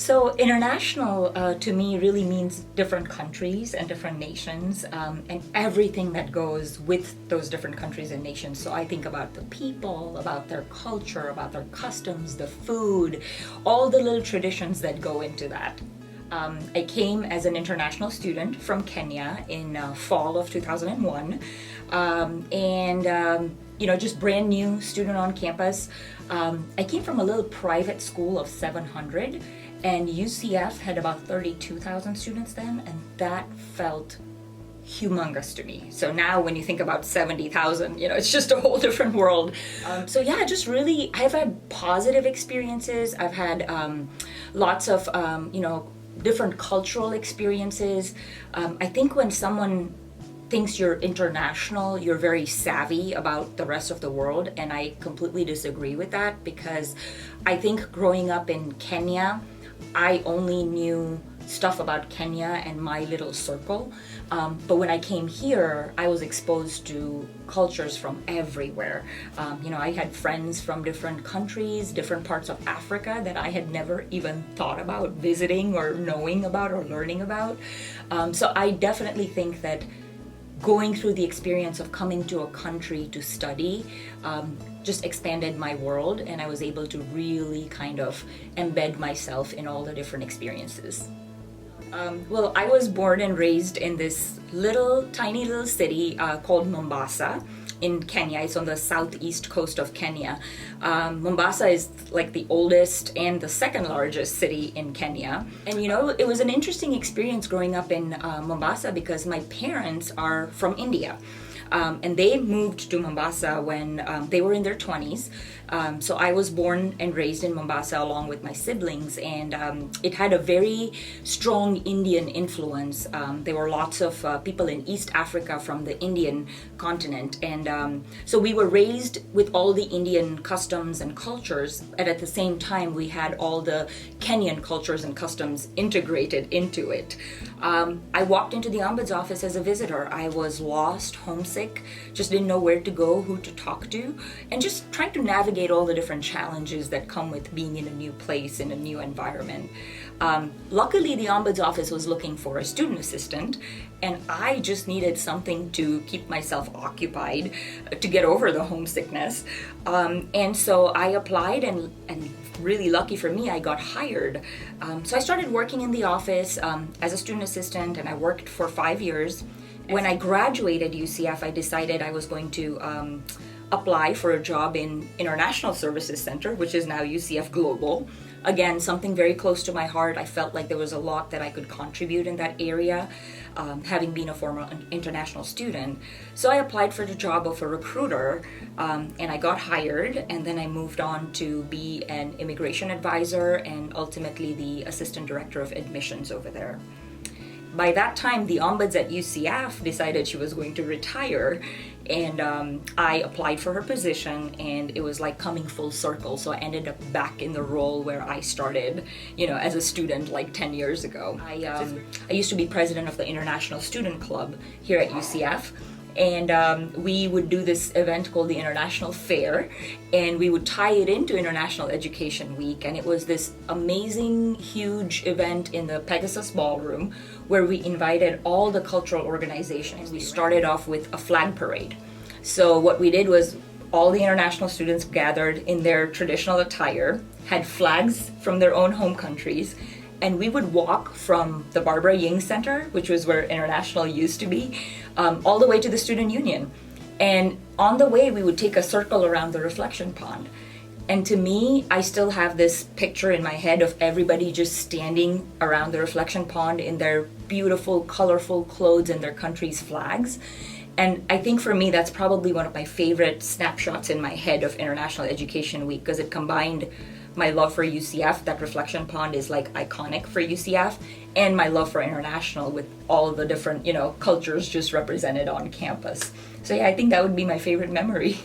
So international to me really means different countries and different nations and everything that goes with those different countries and nations. So I think about the people, about their culture, about their customs, the food, all the little traditions that go into that. I came as an international student from Kenya in fall of 2001, just brand new student on campus. I came from a little private school of 700, and UCF had about 32,000 students then, and that felt humongous to me. So now when you think about 70,000, it's just a whole different world. Just really, I've had positive experiences. I've had lots of, different cultural experiences. I think when someone thinks you're international, you're very savvy about the rest of the world, and I completely disagree with that because I think growing up in Kenya, I only knew stuff about Kenya and my little circle. But when I came here, I was exposed to cultures from everywhere. I had friends from different countries, different parts of Africa that I had never even thought about visiting or knowing about or learning about. So I definitely think that going through the experience of coming to a country to study just expanded my world, and I was able to really kind of embed myself in all the different experiences. I was born and raised in this tiny little city called Mombasa in Kenya. It's on the southeast coast of Kenya. Mombasa is like the oldest and the second largest city in Kenya. And it was an interesting experience growing up in Mombasa because my parents are from India. And they moved to Mombasa when they were in their 20s. So I was born and raised in Mombasa along with my siblings, and it had a very strong Indian influence. There were lots of people in East Africa from the Indian continent, and so we were raised with all the Indian customs and cultures, and at the same time we had all the Kenyan cultures and customs integrated into it. I walked into the ombuds office as a visitor. I was lost, homesick, just didn't know where to go, who to talk to, and just trying to navigate all the different challenges that come with being in a new place, in a new environment. Luckily, the ombuds office was looking for a student assistant, and I just needed something to keep myself occupied to get over the homesickness. And so I applied, and really lucky for me, I got hired. So I started working in the office as a student assistant, and I worked for 5 years. When I graduated UCF, I decided I was going to apply for a job in International Services Center, which is now UCF Global. Again, something very close to my heart. I felt like there was a lot that I could contribute in that area, having been a former international student. So I applied for the job of a recruiter, and I got hired, and then I moved on to be an immigration advisor and ultimately the assistant director of admissions over there. By that time, the ombuds at UCF decided she was going to retire, and I applied for her position, and it was like coming full circle. So I ended up back in the role where I started, as a student like 10 years ago. I used to be president of the International Student Club here at UCF. And we would do this event called the International Fair, and we would tie it into International Education Week. And it was this amazing, huge event in the Pegasus Ballroom where we invited all the cultural organizations. We started off with a flag parade. So what we did was all the international students gathered in their traditional attire, had flags from their own home countries, and we would walk from the Barbara Ying Center, which was where International used to be, all the way to the Student Union. And on the way, we would take a circle around the reflection pond. And to me, I still have this picture in my head of everybody just standing around the reflection pond in their beautiful, colorful clothes and their country's flags. And I think for me, that's probably one of my favorite snapshots in my head of International Education Week, because it combined my love for UCF, that reflection pond is like iconic for UCF, and my love for international with all the different, cultures just represented on campus. So yeah, I think that would be my favorite memory.